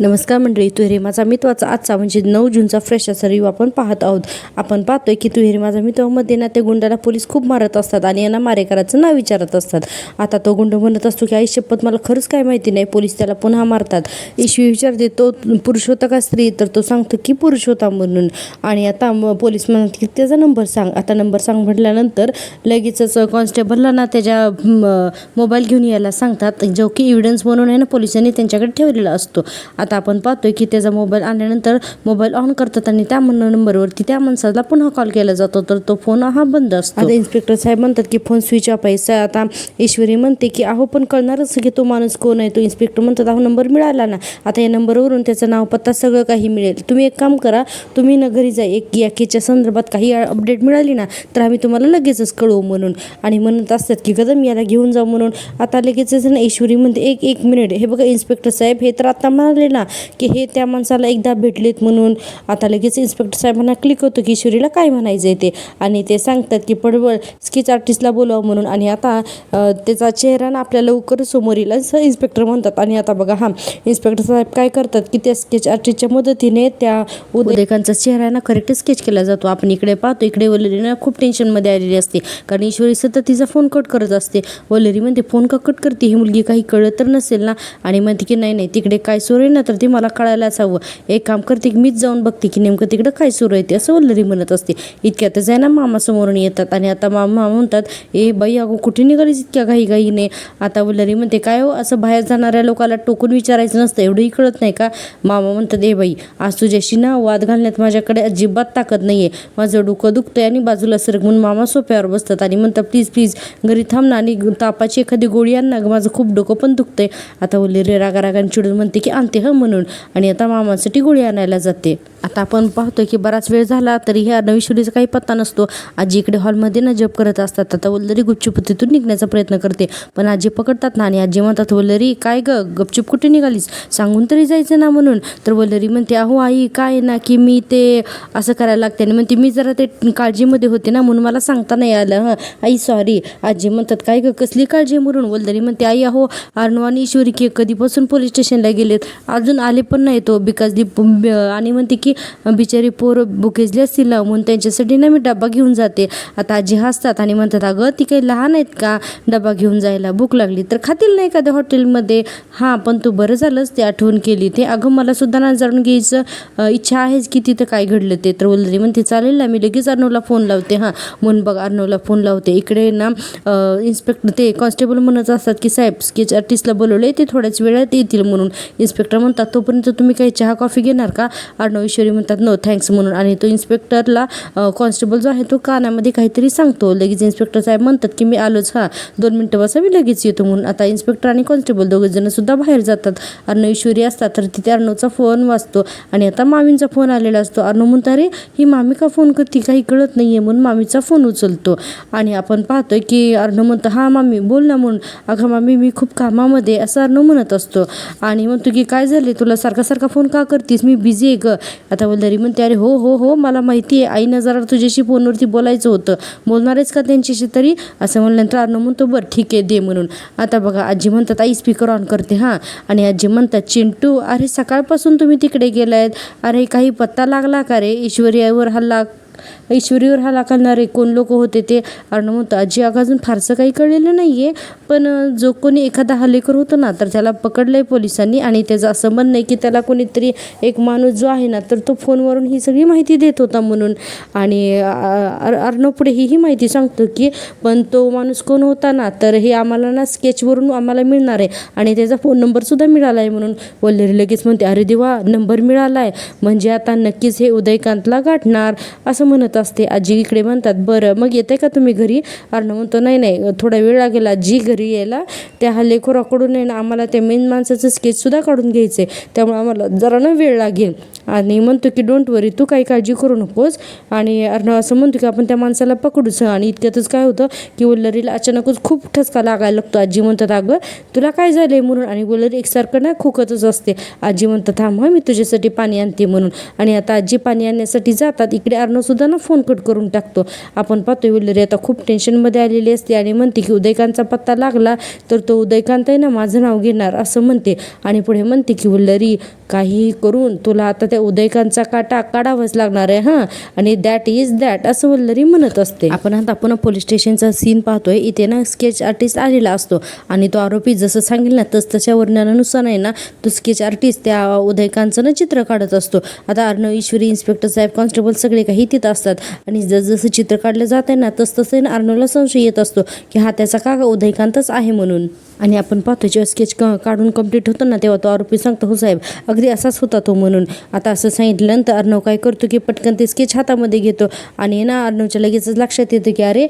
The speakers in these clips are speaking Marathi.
नमस्कार मंडळी, तुहेरी माझा मित्राचा आजचा म्हणजे 9 जूनचा फ्रेश असा रिव्ह्यू आपण पाहत आहोत. आपण पाहतोय की तुहेरी माझा मित्रामध्ये ना त्या गुंडाला पोलीस खूप मारत असतात आणि यांना मारेकराचं नाव विचारत असतात. आता तो गुंड म्हणत असतो की आई शपथ मला खरंच काय माहिती नाही. पोलीस त्याला पुन्हा मारतात. ईश्वी विचारते तो पुरुष होता का स्त्री, तर तो सांगतो की पुरुष होता म्हणून. आणि आता पोलीस म्हणतात की त्याचा नंबर सांग. आता नंबर सांग म्हटल्यानंतर लगेचच कॉन्स्टेबलला ना त्याच्या मोबाईल घेऊन यायला सांगतात, जो की एव्हिडन्स म्हणून आहे ना पोलिसांनी त्यांच्याकडे ठेवलेला असतो. आता आपण पाहतोय की त्याचा मोबाईल आणल्यानंतर मोबाईल ऑन करतात आणि त्या नंबरवरती त्या माणसाला पुन्हा कॉल केला जातो, तर तो फोन हा बंद असतो. आता इन्स्पेक्टर साहेब म्हणतात की फोन स्विच ऑफ आहे. आता ईश्वरी म्हणते की अहो पण कळणारच की तो माणूस कोण आहे. तो इन्स्पेक्टर म्हणतात अहो नंबर मिळाला ना, आता या नंबरवरून त्याचं नाव पत्ता सगळं काही मिळेल. तुम्ही एक काम करा, तुम्ही ना घरी जा, एक या केसच्या संदर्भात काही अपडेट मिळाली ना तर आम्ही तुम्हाला लगेचच कळवू म्हणून. आणि म्हणत असतात की कदम याला घेऊन जाऊ म्हणून. आता लगेचच ना ईश्वरी म्हणते एक मिनिट, हे बघा इन्स्पेक्टर साहेब हे तर आता म्हणाले ना की हे त्या माणसाला एकदा भेटलेत म्हणून. आता लगेच इन्स्पेक्टर साहेबांना क्लिक होतं की ईश्वरीला काय म्हणायचं आहे ते, आणि ते सांगतात की पडवळ स्केच आर्टिस्टला बोलावं म्हणून. आणि आता त्याचा चेहरा ना आपल्या लवकरच समोर येईल असं इन्स्पेक्टर म्हणतात. आणि आता बघा इन्स्पेक्टर साहेब काय करतात की त्या स्केच आर्टिस्टच्या मदतीने त्या उद्योगांचा चेहरा ना करेक्ट स्केच केला जातो. आपण इकडे पाहतो, इकडे वल्लरी ना खूप टेन्शनमध्ये आलेली असते, कारण ईश्वरी सतत तिचा फोन कट करत असते. वल्लरी म्हणते फोन का कट करते, ही मुलगी काही कळत तर नसेल ना. आणि म्हणते की नाही तिकडे काय सुरू आहे ना तर ते मला कळायलाच हवं. एक काम करते की मीच जाऊन बघते की नेमकं तिकडं काय सुरू आहे ते, असं वल्लरी म्हणत असते. इतक्यातच आहे ना मामा समोरून येतात. आणि आता मामा म्हणतात ए बाई अगो कुठे निघालीस इतक्या घाईने. आता वल्लरी म्हणते काय हो, असं बाहेर जाणाऱ्या लोकांना टोकून विचारायचं नसतं, एवढंही कळत नाही का. मामा म्हणतात ए बाई आज तुझ्याशी ना वाद घालण्यात माझ्याकडे अजिबात ताकद नाही आहे, माझं डोकं दुखतंय. आणि बाजूला सरक म्हणून मामा सोफ्यावर बसतात आणि म्हणतात प्लीज घरी थांब ना आणि तापाची एखादी गोळी आण ना, माझं खूप डोकं पण दुखतंय. आता वल्लरी रागाने चिडून म्हणते की आणते म्हणून. आणि आता मामासाठी गोळी आणायला जाते. आता आपण पाहतोय की बराच वेळ झाला तरी ह्या ईश्वरीचा काही पत्ता नसतो. आजी इकडे हॉलमध्ये ना जप करत असतात. आता वल्लरी गुपचूप तिथून निघण्याचा प्रयत्न करते, पण आजी पकडतात ना. आणि आजी म्हणतात वल्लरी काय ग गपचूप कुठे निघालीस, सांगून तरी जायचं ना म्हणून. तर वल्लरी म्हणते अहो आई काय ना की मी ते असं करायला लागते. आणि म्हणते मी जरा ते काळजीमध्ये होते ना म्हणून मला सांगता नाही आलं आई सॉरी. आजी म्हणतात काय ग कसली काळजी म्हणून. वल्लरी म्हणते आई अहो अर्णव आणि ईश्वरी की कधीपासून पोलीस स्टेशनला गेलेत, अजून आले पण नाही तो बिकॉज आणि म्हणते की बिचारी पोर भुकेजली असतील ना म्हणून त्यांच्यासाठी ना मी डबा घेऊन जाते. आता आजी हसतात आणि म्हणतात अगं ती काही लहान आहेत का डबा घेऊन जायला, भूक लागली तर खातील नाही एखाद्या हॉटेलमध्ये. पण तू बरं झालंच ते आठवण केली ते, अगं मला सुद्धा ना जाणून घ्यायचं इच्छा आहेच की तिथं काय घडलं ते. तर वल्लरी म्हणते चालेल ना, मी लगेच अर्णवला फोन लावते. म्हणून बघ अर्णवला फोन लावते. इकडे ना इन्स्पेक्टर ते कॉन्स्टेबल म्हणत असतात की साहेब स्केच आर्टिस्टला बोलवले, ते थोड्याच वेळात येतील म्हणून. इन्स्पेक्टर म्हणतात तोपर्यंत तुम्ही काही चहा कॉफी घेणार का. अर्णव ईश्वरी म्हणतात नो थँक्स म्हणून. आणि तो इन्स्पेक्टरला कॉन्स्टेबल जो आहे तो कानामध्ये काहीतरी सांगतो. लगेच इन्स्पेक्टर साहेब म्हणतात की मी आलोच 2 मिनटं बसा मी लगेच येतो म्हणून. आता इन्स्पेक्टर आणि कॉन्स्टेबल दोघेजण सुद्धा बाहेर जातात. अर्णव ईश्वरी असतात तर तिथे अर्णवचा फोन वाजतो आणि आता मामींचा फोन आलेला असतो. अर्णव म्हणतो अरे ही मामी का फोन करते, काही कळत नाहीये म्हणून मामीचा फोन उचलतो. आणि आपण पाहतोय की अर्णव म्हणतो मामी बोल ना म्हणून. अगं मामी मी खूप कामामध्ये, असं अर्णव म्हणत असतो. आणि म्हणतो की काय झाले तुला सारखा फोन का करतीस, मी बिझी आहे ग. आता वल्लरी म्हणते अरे हो मला माहिती आहे, आईनं जरा तुझ्याशी फोनवरती बोलायचं होतं, बोलणार आहेस का त्यांच्याशी तरी, असं म्हणल्यानंतर अर्णव म्हणतो बरं ठीक आहे दे म्हणून. आता बघा आजी म्हणतात आई स्पीकर ऑन करते. आणि आजी म्हणतात चिंटू अरे सकाळपासून तुम्ही तिकडे गेलायत, अरे काही पत्ता लागला का रे, ईश्वरीवर हल्ला करणारे कोण लोक होते ते. अर्णव म्हणतो आजी अजून फारसं काही कळलेलं नाही आहे, पण जो कोणी एखादा हल्लेखोर होतो ना तर त्याला पकडलंय पोलिसांनी. आणि त्याचं असं म्हणणं आहे की त्याला कोणीतरी एक माणूस जो आहे ना तर तो फोनवरून ही सगळी माहिती देत होता म्हणून. आणि अर्णव पुढे ही माहिती सांगतो की पण तो माणूस कोण होता ना तर हे आम्हाला ना स्केचवरून आम्हाला मिळणार आहे आणि त्याचा फोन नंबरसुद्धा मिळाला आहे म्हणून. वल्लरी लगेच म्हणते अरे देवा नंबर मिळाला आहे म्हणजे आता नक्कीच हे उदयकांतला गाठणार, असं म्हणत असते. आजी इकडे म्हणतात बरं मग येते का तुम्ही घरी. अर्णव म्हणतो नाही थोडा वेळ लागेल आजी घरी यायला, त्या हल्लेखोराकडून आहे ना आम्हाला त्या मेन माणसाचं स्केचसुद्धा काढून घ्यायचं आहे, त्यामुळे आम्हाला जरा ना वेळ लागेल. आणि म्हणतो की डोंट वरी तू काही काळजी करू नकोस. आणि अर्णव असं म्हणतो की आपण त्या माणसाला पकडूच. आणि इतक्यातच काय होतं की वल्लरीला अचानकच खूप ठसका लागायला लागतो. आजी म्हणतात अगं तुला काय झालंय म्हणून. आणि वल्लरी एकसारखं ना खोकतच असते. आजी म्हणतात थांब मी तुझ्यासाठी पाणी आणते म्हणून. आणि आता आजी पाणी आणण्यासाठी जातात. इकडे अर्णव सुद्धा ना फोन कट करून टाकतो. आपण पाहतोय वल्लरी आता खूप टेन्शनमध्ये आलेली असते आणि म्हणते की उदयकांतचा पत्ता लागला तर तो उदयकांत आहे ना माझं नाव घेणार असं म्हणते. आणि पुढे म्हणते की वल्लरी काही करून तुला आता त्या उदयकांतचा काटा काढावाच लागणार आहे हां, आणि दॅट इज दॅट असं वल्लरी म्हणत असते. आपण आता पुन्हा पोलीस स्टेशनचा सीन पाहतोय. इथे ना स्केच आर्टिस्ट आलेला असतो आणि तो आरोपी जसं सांगेल ना तशा वर्णनानुसार आहे ना तो स्केच आर्टिस्ट त्या उदयकांतचं ना चित्र काढत असतो. आता अर्णव, ईश्वरी, इन्स्पेक्टर साहेब, कॉन्स्टेबल सगळे काही तिथं असतात आणि जसं चित्र काढलं जात आहे ना तसं ना अर्णवला संशय येत असतो की हा त्याचा काका उदयकांतच आहे म्हणून. आणि आपण पाहतो जेव्हा स्केच काढून कंप्लीट होतं ना तेव्हा तो आरोपी सांगतो हो साहेब अगदी असाच होता तो म्हणून. आता असं सांगितल्यानंतर अर्णव काय करतो की पटकन ते स्केच हातामध्ये घेतो आणि ना अर्णवच्या लगेचच लक्षात येतं की अरे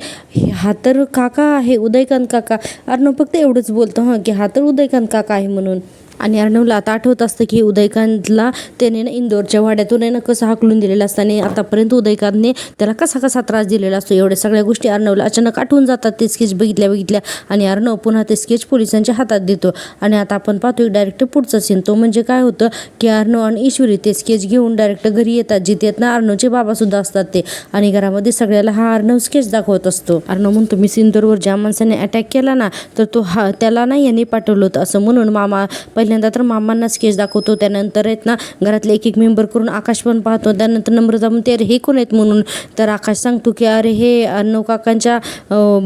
हा तर काका आहे, उदयकांत काका. अर्णव फक्त एवढंच बोलतो हां की हा तर उदयकांत काका आहे म्हणून. आणि अर्णवला आता आठवत असतं की उदयकांतला त्याने ना इंदोरच्या वाड्यातून आहे ना कसं हाकलून दिलेलं असतं आणि आतापर्यंत उदयकांतने त्याला कसा त्रास दिलेला असतो. एवढ्या सगळ्या गोष्टी अर्णवला अचानक आठवून जातात ते स्केच बघितल्या आणि अर्णव पुन्हा ते स्केच पोलिसांच्या हातात देतो. आणि आता आपण पाहतो डायरेक्ट पुढचा सीन. तो म्हणजे काय होतं की अर्णव आणि ईश्वरी ते स्केच घेऊन डायरेक्ट घरी येतात जिथे ना अर्णवचे बाबासुद्धा असतात ते. आणि घरामध्ये सगळ्याला हा अर्णव स्केच दाखवत असतो. अर्णव म्हणतो मी सिंदूरवर ज्या माणसाने अटॅक केला ना तर तो त्याला ना यांनी पाठवलं होतं असं म्हणून मामा पहिल्यांदा तर मामांना स्केच दाखवतो. त्यानंतर आहेत ना घरातले एक मेंबर करून आकाश पण पाहतो. त्यानंतर नम्रता म्हणते अरे हे कोण आहेत म्हणून. तर आकाश सांगतो की अरे हे अर्णव काकांच्या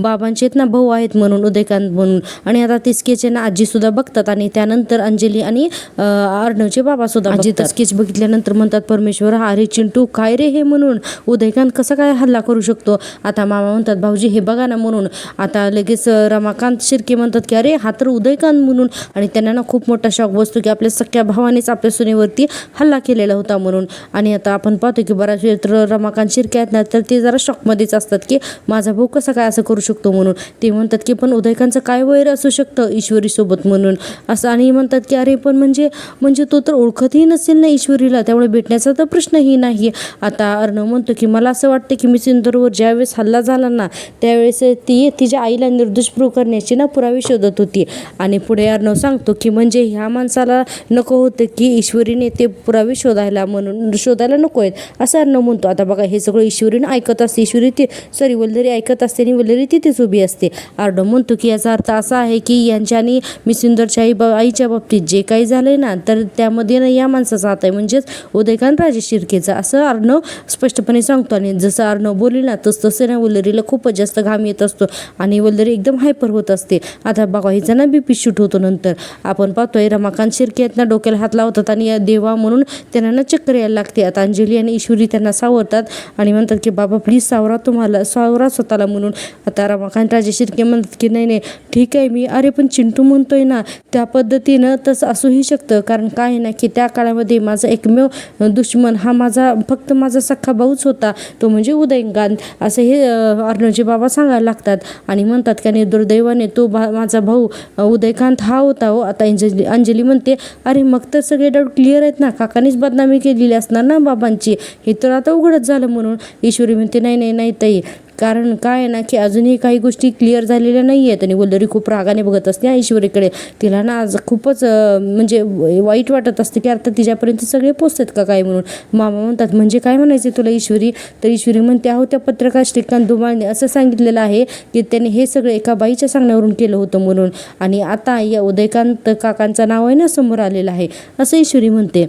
बाबांचे आहेत ना भाऊ आहेत म्हणून, उदयकांत म्हणून. आणि आता ते स्केच आहे ना आजीसुद्धा बघतात आणि त्यानंतर अंजली आणि अर्णवचे बाबासुद्धा बघतात. स्केच बघितल्यानंतर म्हणतात परमेश्वर अरे चिंटू काय रे हे म्हणून, उदयकांत कसा काय हल्ला करू शकतो. आता मामा म्हणतात भाऊजी हे बघा ना म्हणून. आता लगेच रमाकांत शिर्के म्हणतात की अरे हा तर उदयकांत म्हणून. आणि त्यांना ना खूप मोठा शॉक बसतो की आपल्या सख्या भावानेच आपल्या सुनेवरती हल्ला केलेला होता म्हणून. आणि आता आपण पाहतो की बऱ्याच वेळ तर रमाकांत शिर्के आहेत ना तर ते जरा शॉकमध्येच असतात की माझा भाऊ कसा काय असं करू शकतो म्हणून. ते म्हणतात की पण उदयकांतचं काय वैर असू शकतं ईश्वरीसोबत म्हणून असं. आणि म्हणतात की अरे पण म्हणजे तो तर ओळखतही नसेल ना ईश्वरीला, त्यामुळे भेटण्याचा तर प्रश्नही नाही. आता अर्णव म्हणतो की मला असं वाटतं की मी सिंदूरवर ज्यावेळेस हल्ला झाला ना त्यावेळेस ती तिच्या आईला निर्दोष प्रूव्ह करण्याची ना पुरावे शोधत होती. आणि पुढे अर्णव सांगतो की म्हणजे ह्या माणसाला नको होतं की ईश्वरीने ते पुरावे शोधायला नको आहेत असं अर्णव म्हणतो. आता बघा हे सगळं ईश्वरीने ऐकत असते. वल्लरी ऐकत असते आणि वल्लरी तिथेच उभी असते. अर्णव म्हणतो की याचा अर्थ असा आहे की यांच्या आणि मी सिंदूरच्या आईच्या बाबतीत जे काही झालंय ना तर त्यामध्ये ना या माणसाचा हात आहे, म्हणजेच उदयकांत राजे शिर्केचा असं अर्णव स्पष्टपणे सांगतो. आणि जसं अर्णव बोलेल ना तसं ना वल्लरीला खूपच जास्त घाम येत असतो आणि वल्लरी एकदम हायपर होत असते. आता बघा हिचा ना BP शूट होतो. नंतर आपण पाहतोय रमाकांत शिर्के आहेत ना डोक्याला हात लावतात आणि देवा म्हणून त्यांना ना चक्कर यायला लागते. आता अंजली आणि ईश्वरी त्यांना सावरतात आणि म्हणतात की बाबा प्लीज सावरा स्वतःला म्हणून. आता रमाकांत राजे शिर्के म्हणतात की नाही ठीक आहे मी, अरे पण चिंटू म्हणतोय ना त्या पद्धतीनं तसं असूही शकतं. कारण काय आहे ना की त्या काळामध्ये माझा एकमेव दुश्मन हा फक्त माझा सख्खा भाऊच होता, तो म्हणजे उदयकांत असं हे अर्णवचे बाबा सांगायला लागतात. आणि म्हणतात की आणि दुर्दैवाने तो माझा भाऊ उदयकांत हा होता हो. आता अंजली म्हणते अरे मग तर सगळे डाऊट क्लिअर आहेत ना, काकानीच बदनामी केलेली असणार ना बाबांची, हे तर आता उघडच झालं म्हणून. ईश्वरी म्हणते नाही ताई, कारण काय आहे ना की अजूनही काही गोष्टी क्लिअर झालेल्या नाही आहेत. आणि वल्लरी खूप रागाने बघत असते ईश्वरीकडे. तिला ना आज खूपच म्हणजे वाईट वाटत असते की आता तिच्यापर्यंत सगळे पोचतात का काय म्हणून. मामा म्हणतात म्हणजे काय म्हणायचे तुला ईश्वरी. तर ईश्वरी म्हणते अहो त्या पत्रकार श्रीकांत धुमाळने असं सांगितलेलं आहे की त्याने हे सगळं एका बाईच्या सांगण्यावरून केलं होतं म्हणून. आणि आता या उदयकांत काकांचं नाव आहे ना समोर आलेलं आहे असं ईश्वरी म्हणते.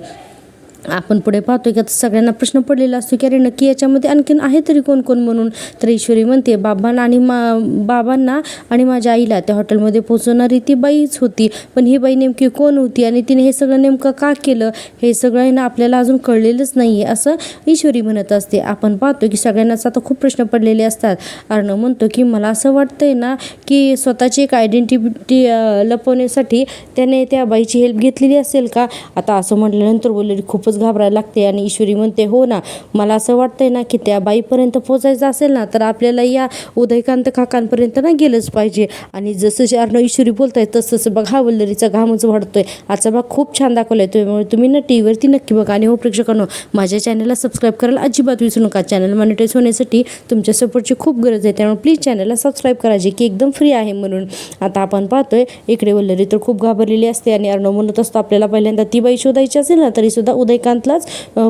आपण पुढे पाहतोय की आता सगळ्यांना प्रश्न पडलेला असतो की अरे नक्की याच्यामध्ये आणखीन आहे तरी कोण म्हणून. तर ईश्वरी म्हणते बाबांना आणि माझ्या आईला त्या हॉटेलमध्ये पोहोचवणारी ती बाईच होती, पण ही बाई नेमकी कोण होती आणि तिने हे सगळं नेमकं का केलं हे सगळं ना आपल्याला अजून कळलेलंच नाही आहे असं ईश्वरी म्हणत असते. आपण पाहतो की सगळ्यांनाच आता खूप प्रश्न पडलेले असतात. अर्णव म्हणतो की मला असं वाटतंय ना की स्वतःची एक आयडेंटिटी लपवण्यासाठी त्याने त्या बाईची हेल्प घेतलेली असेल का. आता असं म्हटल्यानंतर वल्लरी खूपच घाबरायला लागते आणि ईश्वरी म्हणते हो ना, मला असं वाटतंय ना की त्या बाईपर्यंत पोचायचं असेल ना तर आपल्याला या उदयकांत काकांपर्यंत ना गेलंच पाहिजे. आणि जसं अर्णव ईश्वरी बोलताय तसं बघा वल्लरीचा घामच वाढतोय. आजचा भाग खूप छान दाखवलाय, त्यामुळे तुम्ही ना टीव्हीवरती नक्की बघा. आणि हो प्रेक्षकांनो, माझ्या चॅनलला सबस्क्राईब करायला अजिबात विसरू नका. चॅनल मॉनिटाईज होण्यासाठी तुमच्या सपोर्टची खूप गरज आहे, त्यामुळे प्लीज चॅनलला सबस्क्राईब करायची की एकदम फ्री आहे म्हणून. आता आपण पाहतोय इकडे वल्लरी तर खूप घाबरलेली असते आणि अर्णव म्हणत असतो आपल्याला पहिल्यांदा ती बाई शोधायची असेल ना तरी सुद्धा उदयकांतलाच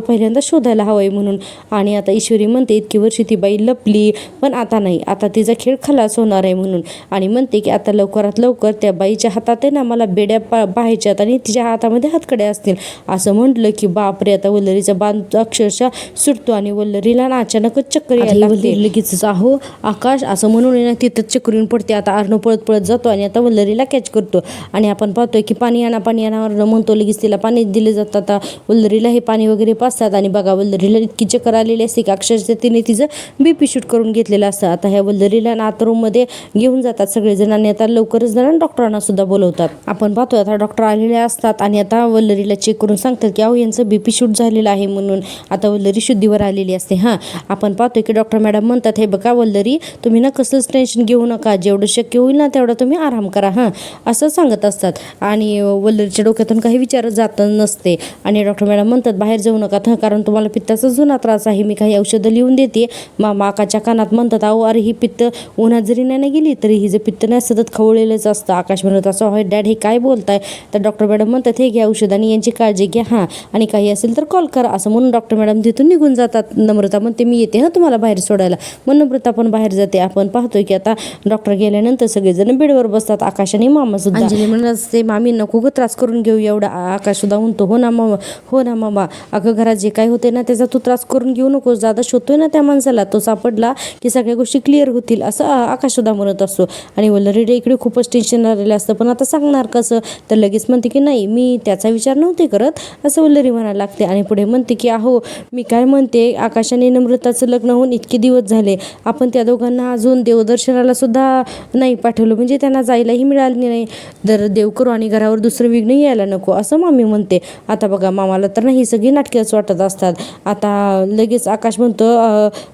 पहिल्यांदा शोधायला हवं आहे म्हणून. आणि आता ईश्वरी म्हणते इतकी वर्षी ती बाई लपली, पण आता नाही, आता तिचा खेळ खलास होणार आहे म्हणून. आणि म्हणते की आता लवकरात लवकर त्या बाईच्या हातात आहे ना मला बेड्या पाहायच्यात आणि तिच्या हातामध्ये हातकडे असतील. असं म्हटलं की बापरे, आता वल्लरीचा बांध अक्षरशः सुटतो आणि वल्लरीला ना अचानकच चक्कर यायला लागते. लगेच अहो आकाश असं म्हणून ना तिथं चक्कर येऊन पडते. आता अर्णव पळत पळत जातो आणि आता वल्लरीला कॅच करतो. आणि आपण पाहतोय की पाणी आणा पाणी आणा अर्णव म्हणतो. लगेच तिला पाणी दिले जातं. आता वल्लरीला हे पाणी वगैरे पाचतात आणि बघा वल्लरीला इतकी चक्कर आलेली असते की अक्षरशः तिने तिचं BP शूट करून घेतलेलं असतं. आता ह्या वल्लरीला ना आता रूममध्ये घेऊन जातात सगळेजण आणि आता लवकरच जण डॉक्टरांना सुद्धा बोलवतात. आपण पाहतोय आता डॉक्टर आलेले असतात आणि आता वल्लरीला चेक करून सांगतात की अहो यांचं BP शूट झालेलं आहे म्हणून. आता वल्लरी शुद्धीवर आलेली असते. आपण पाहतोय की डॉक्टर मॅडम म्हणतात हे बघा वल्लरी, तुम्ही ना कसलंच टेन्शन घेऊ नका, जेवढं शक्य होईल ना तेवढं तुम्ही आराम करा असं सांगत असतात. आणि वल्लरीच्या डोक्यातून काही विचार जात नसते आणि डॉक्टर मॅडम म्हणतात बाहेर जाऊ नका कारण तुम्हाला पित्ताचा जुना त्रास आहे, मी काही औषधं लिहून देते. मामा आकाशच्या कानात म्हणतात अहो अरे ही पित्त उन्हात जरी नाही गेली तरी हिचं पित्त नाही सतत खवळलेलंच असतं. आकाश म्हणत असं होय डॅड हे काय बोलताय. तर डॉक्टर मॅडम म्हणतात हे घ्या औषध आणि यांची काळजी घ्या आणि काही असेल तर कॉल करा. असं म्हणून डॉक्टर मॅडम तिथून निघून जातात. नम्रता म्हणते मी येते तुम्हाला बाहेर सोडायला. मग नम्रता पण बाहेर जाते. आपण पाहतोय की आता डॉक्टर गेल्यानंतर सगळेजण बेडवर बसतात, आकाश आणि मामा सुद्धा. अंजली म्हणत असते मामी नको ग त्रास करून घेऊ एवढा. आकाश सुद्धा म्हणतो हो ना मामा अगं घरात जे काय होते ना त्याचा तू त्रास करून घेऊ नकोस, दादा शोधतोय ना त्या माणसाला, तो सापडला की सगळ्या गोष्टी क्लिअर होतील असं आकाश सुद्धा म्हणत असतो. आणि वल्लरीला इकडे खूपच टेन्शन आलेलं असतं, पण आता सांगणार कसं. तर लगेच म्हणते की नाही मी त्याचा विचार नव्हते करत असं वल्लरी म्हणायला लागते. आणि पुढे म्हणते की अहो मी काय म्हणते, आकाश आणि नम्रताचं लग्न होऊन इतके दिवस झाले, आपण त्या दोघांना अजून देवदर्शनाला सुद्धा नाही पाठवलं, म्हणजे त्यांना जायलाही मिळाले नाही. तर देव करू आणि घरावर दुसरं विघ्न यायला नको असं मामी म्हणते. आता बघा मामाला तर नाही ही सगळी नाटकेच वाटत असतात. आता लगेच आकाश म्हणतो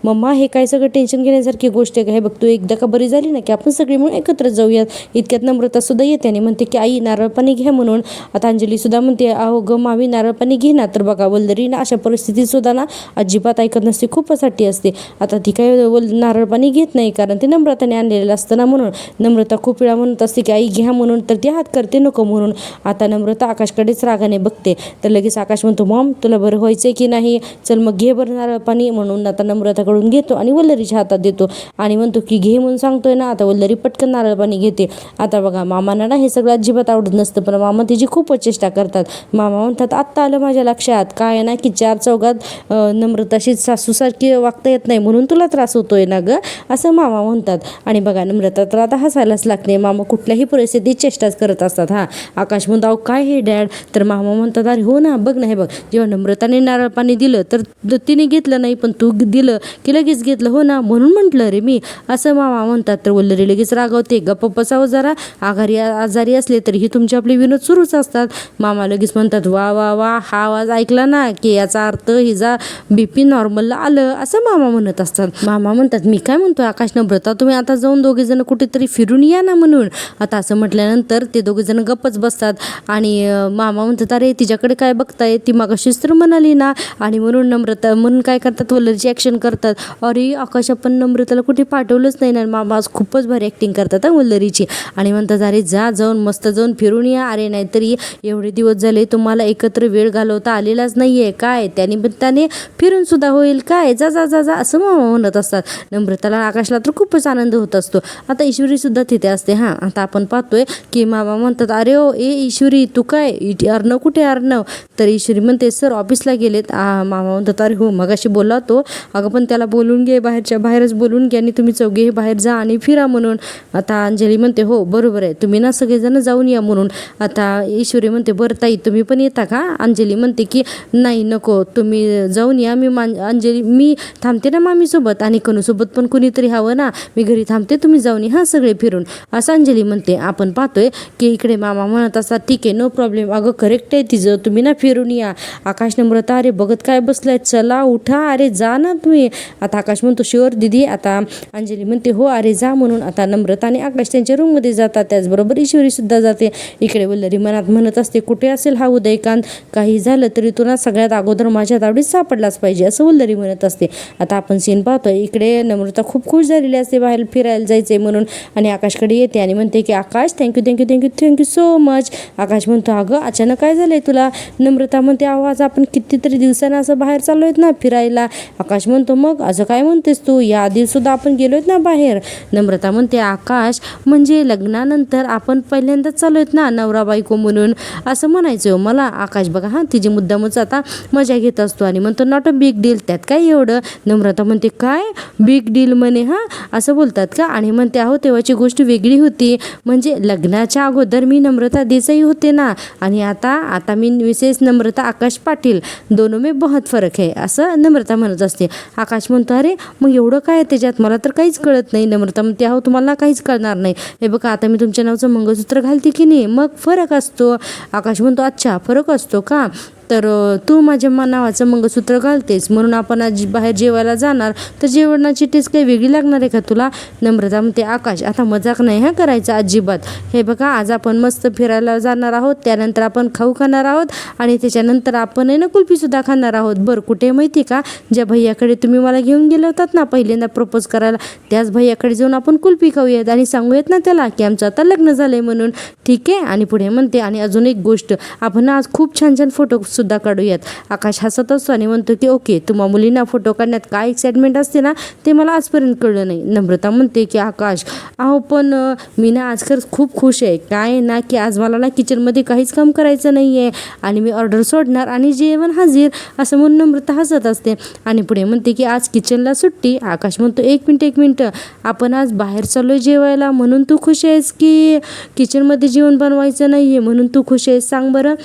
मम्मा हे काय सगळं टेन्शन घेण्यासारखी गोष्ट आहे का, हे बघ तू एकदा का बरी झाली ना की आपण सगळे म्हणून एकत्र जाऊयात. इतक्यात नम्रता सुद्धा येते आणि म्हणते की आई नारळ पाणी घ्या म्हणून. आता अंजली सुद्धा म्हणते अहो ग मामी नारळ पाणी घे ना. तर बघा वल्लरी ना अशा परिस्थितीत सुद्धा ना अजिबात ऐकत नसते, खूपच साठी असते. आता ती काय नारळ पाणी घेत नाही कारण ते नम्रताने आणलेलं असतं ना म्हणून. नम्रता खूप वेळा म्हणत असते की आई घ्या म्हणून, तर ती हात करते नको म्हणून. आता नम्रता आकाशकडेच रागाने बघते. तर लगेच आकाश म्हणतो मॉम तुला बरं व्हायचंय की नाही, चल मग घे बरं नारळ पाणी म्हणून. आता नम्रताकडून घेतो आणि वल्लरीच्या हातात देतो आणि म्हणतो की घे म्हणून सांगतोय ना. आता वल्लरी पटकन नारळ पाणी घेते. आता बघा मामांना ना हे सगळं अजिबात आवडत नसतं, पण मामा तिची खूपच चेष्टा करतात. मामा म्हणतात आत्ता आलं माझ्या लक्षात काय ना की चार चौघात नम्रताशी सासूसारखी वागता येत नाही म्हणून तुला त्रास होतोय ना ग असं मामा म्हणतात. आणि बघा नम्रता तर आता हसायलाच लागते. मामा कुठल्याही परिस्थितीत चेष्टाच करत असतात. आकाश म्हणतो अहो काय हे डॅड. तर मामा म्हणतात अरे हो ना बघ ना हे बघ, जेव्हा नम्रताने नारळ पाणी दिलं तर तिने घेतलं नाही, पण तू दिलं की लगेच घेतलं हो ना, म्हणून म्हटलं रे मी असं मामा म्हणतात. तर वल्लरी लगेच रागावते, गप्प बसावं जरा, आजारी असले तरीही तुमचे आपले विनोद सुरूच असतात. मामा लगेच म्हणतात वा वा वा हा आवाज ऐकला ना की याचा अर्थ हिचा BP नॉर्मलला आलं असं मामा म्हणत असतात. मामा म्हणतात मी काय म्हणतो आकाश नम्रता तुम्ही आता जाऊन दोघे जण कुठेतरी फिरून या ना म्हणून. आता असं म्हटल्यानंतर ते दोघे जण गप्पच बसतात आणि मामा म्हणतात अरे तिच्याकडे काय बघताय, ती मगाशीच तर म्हणाली ना. आणि म्हणून नम्रता म्हणून काय करतात वल्लरीची ॲक्शन करतात. अरे आकाश आपण नम्रताला कुठे पाठवलंच नाही ना. मामा आज खूपच भारी ॲक्टिंग करतात वल्लरीची आणि म्हणतात अरे जाऊन मस्त जाऊन फिरून या. अरे नाहीतरी एवढे दिवस झाले तुम्हाला एकत्र वेळ घालवता आलेलाच नाहीये काय, त्याने फिरून सुद्धा होईल काय, जा जा जा जा असं मामा म्हणत असतात. नम्रताला आकाशला तर खूपच आनंद होत असतो. आता ईश्वरी सुद्धा तिथे असते. आता आपण पाहतोय की मामा म्हणतात अरे ओ ए ईश्वरी तू काय, अर्णव कुठे अर्णव. तर ईश्वरी म्हणते सर ऑफिसला गेलेत. मामा म्हणतात अरे हो मगाशी बोलला तो, अगं पण त्याला बोलून घे, बाहेरच बोलून घे आणि तुम्ही चौघे बाहेर जा आणि फिरा म्हणून. आता अंजली म्हणते हो बरोबर आहे, तुम्ही ना सगळेजण जाऊन या म्हणून. आता ईश्वरी म्हणते बरं ताई तुम्ही पण येता का. अंजली म्हणते की नाही नको तुम्ही जाऊन या, मी थांबते ना मामीसोबत आणि कनूसोबत पण कुणीतरी हवं ना, मी घरी थांबते तुम्ही जाऊन या सगळे फिरून असं अंजली म्हणते. आपण पाहतोय की इकडे मामा म्हणत असतात ठीक आहे नो प्रॉब्लेम, अगं करेक्ट आहे तिचं, तुम्ही ना फिरून या. आकाश नम्रता अरे बघत काय बसलाय, चला उठा अरे जा ना तुम्ही. आता आकाश म्हणतो शुअर दिदी. आता अंजली म्हणते हो अरे जा म्हणून. आता नम्रता आणि आकाश त्यांच्या रूममध्ये जातात, त्याचबरोबर ईश्वरी सुद्धा जाते. इकडे वल्लरी मनात म्हणत असते कुठे असेल हा उदयकांत, काही झालं तरी तो ना सगळ्यात अगोदर माझ्या तावडीत सापडलाच पाहिजे असं वल्लरी म्हणत असते. आता आपण सीन पाहतोय इकडे नम्रता खूप खुश झालेली असते बाहेर फिरायला जायचंय म्हणून आणि आकाशकडे येते आणि म्हणते की आकाश थँक्यू सो मच. आकाश म्हणतो अगं अचानक काय झालंय तुला. नम्रता म्हणते म्हणते आवाज आपण कितीतरी दिवसांना असं बाहेर चाललो आहेत ना फिरायला. आकाश म्हणतो मग असं काय म्हणतेस तू, याआधी सुद्धा आपण गेलो आहेत ना बाहेर. नम्रता म्हणते आकाश म्हणजे लग्नानंतर आपण पहिल्यांदाच चालू आहेत ना नवरा बायको म्हणून असं म्हणायचं मला. आकाश बघा हां तिची मुद्दामच आता मजा घेत असतो आणि म्हणतो नॉट अ बिग डील, त्यात काय एवढं. नम्रता म्हणते काय बिग डील म्हणे हां असं बोलतात का. आणि म्हणते अहो तेव्हाची गोष्ट वेगळी होती, म्हणजे लग्नाच्या अगोदर मी नम्रता देसाई होते ना आणि आता मी मिसेस नम्रता आकाश पाटील, दोनों में बहुत फरक है असं नम्रता म्हणत असते. आकाश म्हणतो अरे मग एवढं काय त्याच्यात, मला तर काहीच कळत नाही. नम्रता म्हणते अहो तुम्हाला काहीच कळणार नाही, हे बघा आता मी तुमच्या नावाचं मंगळसूत्र घालते की नाही, मग फरक असतो. आकाश म्हणतो अच्छा फरक असतो का, तर तू माझ्या नावाचं मंगळसूत्र घालतेस म्हणून आपण आज बाहेर जेवायला जाणार, तर जेवणाची टेस्ट काही वेगळी लागणार आहे का तुला. नम्रता म्हणते आकाश आता मजाक नाही हा करायचा अजिबात, हे बघा आज आपण मस्त फिरायला जाणार आहोत, त्यानंतर आपण खाऊ खाणार आहोत आणि त्याच्यानंतर आपण आहे ना कुल्फीसुद्धा खाणार आहोत. बरं कुठे माहिती का, ज्या भैयाकडे तुम्ही मला घेऊन गेले होतात ना पहिल्यांदा प्रपोज करायला, त्याच भैयाकडे जाऊन आपण कुल्फी खाऊयात आणि सांगूयात ना त्याला की आमचं आता लग्न झालं आहे म्हणून, ठीक आहे. आणि पुढे म्हणते आणि अजून एक गोष्ट, आपण आज खूप छान छान फोटो सुद्धा काढूयात. आकाश हसत असतो आणि म्हणतो की ओके, तुम्हा मुलींना फोटो काढण्यात काय एक्साइटमेंट असते ना ते मला आजपर्यंत कळलं नाही. नम्रता म्हणते की आकाश अहो पण मी ना आज खरंच खूप खुश आहे, काय ना की आज मला ना किचनमध्ये काहीच काम करायचं नाही आहे आणि मी ऑर्डर सोडणार आणि जेवण हाजीर असं म्हणून नम्रता हसत असते. आणि पुढे म्हणते की आज किचनला सुट्टी. आकाश म्हणतो एक मिनटं, आपण आज बाहेर चाललोय जेवायला म्हणून तू खुश आहेस की किचनमध्ये जेवण बनवायचं नाही आहे म्हणून तू खुश आहेस, सांग बरं.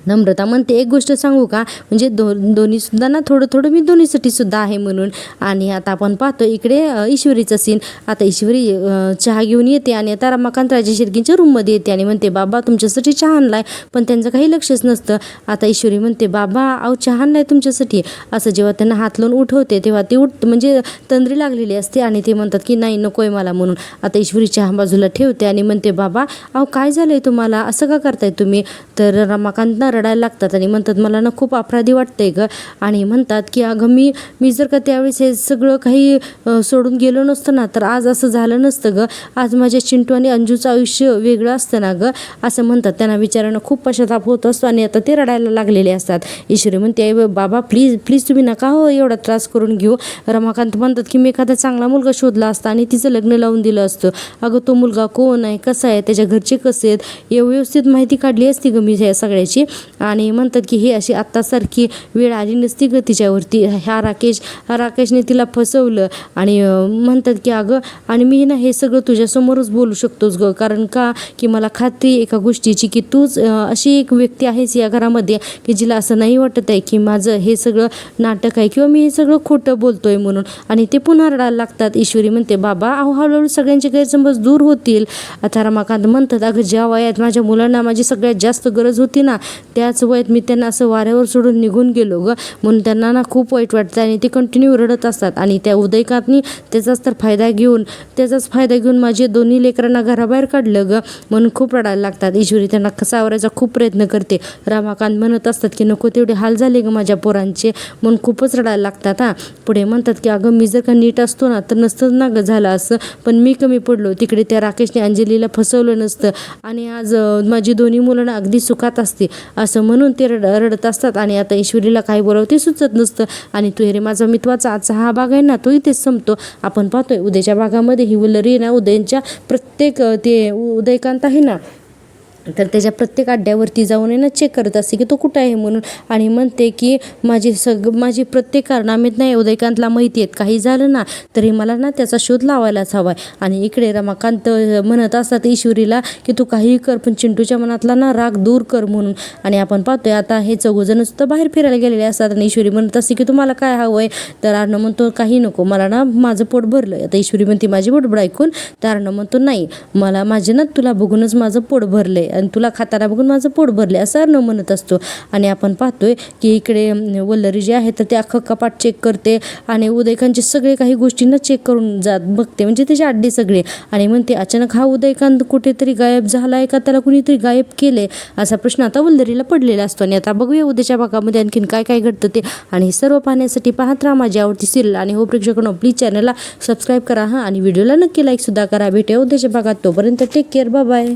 नम्रता म्हणते एक गोष्ट सांगू का, म्हणजे दोन्हीसुद्धा ना थोडं मी दोन्हीसाठी सुद्धा आहे म्हणून. आणि आता आपण पाहतो इकडे ईश्वरीचं सीन. आता ईश्वरी चहा घेऊन येते आणि आता रमाकांत राजेशिर्केंच्या रूममध्ये येते आणि म्हणते बाबा तुमच्यासाठी चहा आणलाय, पण त्यांचं काही लक्षच नसतं. आता ईश्वरी म्हणते बाबा अहो चहा आणलाय तुमच्यासाठी, असं जेव्हा त्यांना हात लावून उठवते तेव्हा ते म्हणजे तंद्री लागलेली असते आणि ते म्हणतात की नाही नको आहे मला म्हणून. आता ईश्वरी चहा बाजूला ठेवते आणि म्हणते बाबा अहो काय झालंय तुम्हाला, असं का करताय तुम्ही. तर रमाकांत रडायला लागतात आणि म्हणतात मला ना खूप अपराधी वाटतंय ग. आणि म्हणतात की अगं मी जर का त्यावेळेस हे सगळं काही सोडून गेलो नसतं ना तर आज असं झालं नसतं ग, आज माझ्या चिंटू आणि अंजूचं आयुष्य वेगळं असतं ना ग, असं म्हणतात. त्यांना विचारानं खूप पश्चाताप होत असतो आणि आता ते रडायला लागलेले असतात. ईश्वरी म्हणते बाबा प्लीज तुम्ही नका हो एवढा त्रास करून घेऊ. रमाकांत म्हणतात की मी एखादा चांगला मुलगा शोधला असता आणि तिचं लग्न लावून दिलं असतं. अगं तो मुलगा कोण आहे, कसा आहे, त्याच्या घरचे कसे आहेत, व्यवस्थित माहिती काढली असती ग मी सगळ्याची. आणि म्हणतात की हे अशी आत्तासारखी वेळ आली नसती ग तिच्यावरती, राकेशने तिला फसवलं. आणि म्हणतात की अगं आणि मी ना हे सगळं तुझ्यासमोरच बोलू शकतोस ग, कारण का की मला खात्री एका गोष्टीची की तूच अशी एक व्यक्ती आहेस या घरामध्ये की जिला असं नाही वाटत आहे की माझं हे सगळं नाटक आहे किंवा मी हे सगळं खोटं बोलतोय म्हणून. आणि ते पुन्हा रडायला लागतात. ईश्वरी म्हणते बाबा अहो हळूहळू सगळ्यांचे गैरसमज दूर होतील. आता रमाकांत म्हणतात अगं ज्या वयात माझ्या मुलांना माझी सगळ्यात जास्त गरज होती ना त्याच वयात मी त्यांना असं वाऱ्यावर सोडून निघून गेलो ग, म्हणून त्यांना ना खूप वाईट वाटतं आणि ते कंटिन्यू रडत असतात. आणि त्या उदयकांतनी त्याचाच फायदा घेऊन माझे दोन्ही लेकरांना घराबाहेर काढलं ग, म्हणून खूप रडायला लागतात. ईश्वरी त्यांना सावरायचा खूप प्रयत्न करते. रमाकांत म्हणत असतात की नको तेवढे हाल झाले ग माझ्या पोरांचे, म्हणून खूपच रडायला लागतात. पुढे म्हणतात की अगं मी जर का नीट असतो ना तर नसतं ना ग झालं असं, पण मी कमी पडलो, तिकडे त्या राकेशने अंजलीला फसवलं नसतं आणि आज माझी दोन्ही मुलं ना अगदी सुखात असते असं म्हणून ते रडत असतात. आणि आता ईश्वरीला काय बोलावं ते सुचत नसतं. आणि तू रे माझा मित्वाचा आजचा हा भाग आहे ना तो इथेच संपतो. आपण पाहतोय उद्याच्या भागामध्ये ही वल्लरी ना उदयनच्या प्रत्येक ते उदयकांत आहे ना तर त्याच्या प्रत्येक अड्ड्यावरती जाऊन आहे ना चेक करत असते की तो कुठं आहे म्हणून. आणि म्हणते की माझी प्रत्येक कारनामेत नाही उदयकांतला माहिती आहेत, काही झालं ना तरी मला ना त्याचा शोध लावायलाच हवा आहे. आणि इकडे रमाकांत म्हणत असतात ईश्वरीला की तू काहीही कर पण चिंटूच्या मनातला ना राग दूर कर म्हणून. आणि आपण पाहतोय आता हे चौघजण सुद्धा बाहेर फिरायला गेलेले असतात आणि ईश्वरी म्हणत असते की तुम्हाला काय हवं आहे, तर अर्णव म्हणतो काही नको, मला ना माझं पोट भरलं. आता ईश्वरी म्हणते माझी पोटभर ऐकून, तर अर्णव म्हणतो नाही माझे ना तुला बघूनच माझं पोट भरलंय आणि तुला खाताना बघून माझं पोट भरले असं अर्णव म्हणत असतो. आणि आपण पाहतोय की इकडे वल्लरी जे आहे तर ते अख्खं कपाट चेक करते आणि उदयकांतचे सगळे काही गोष्टींना चेक करून बघते, म्हणजे त्याचे अड्डे सगळे. आणि म्हणते अचानक हा उदयकांत कुठेतरी गायब झाला आहे का, त्याला कुणीतरी गायब केले असा प्रश्न आता वल्लरीला पडलेला असतो. आणि आता बघूया उद्याच्या भागामध्ये आणखीन काय काय घडतं ते. आणि हे सर्व पाहण्यासाठी पाहत राहा माझी आवडती सिरियल. आणि हो प्रेक्षकांनो प्लीज चॅनलला सबस्क्राईब करा आणि व्हिडिओला नक्की लाईक सुद्धा करा. भेटूया उद्याच्या भागात, तोपर्यंत टेक केअर, बाय बाय.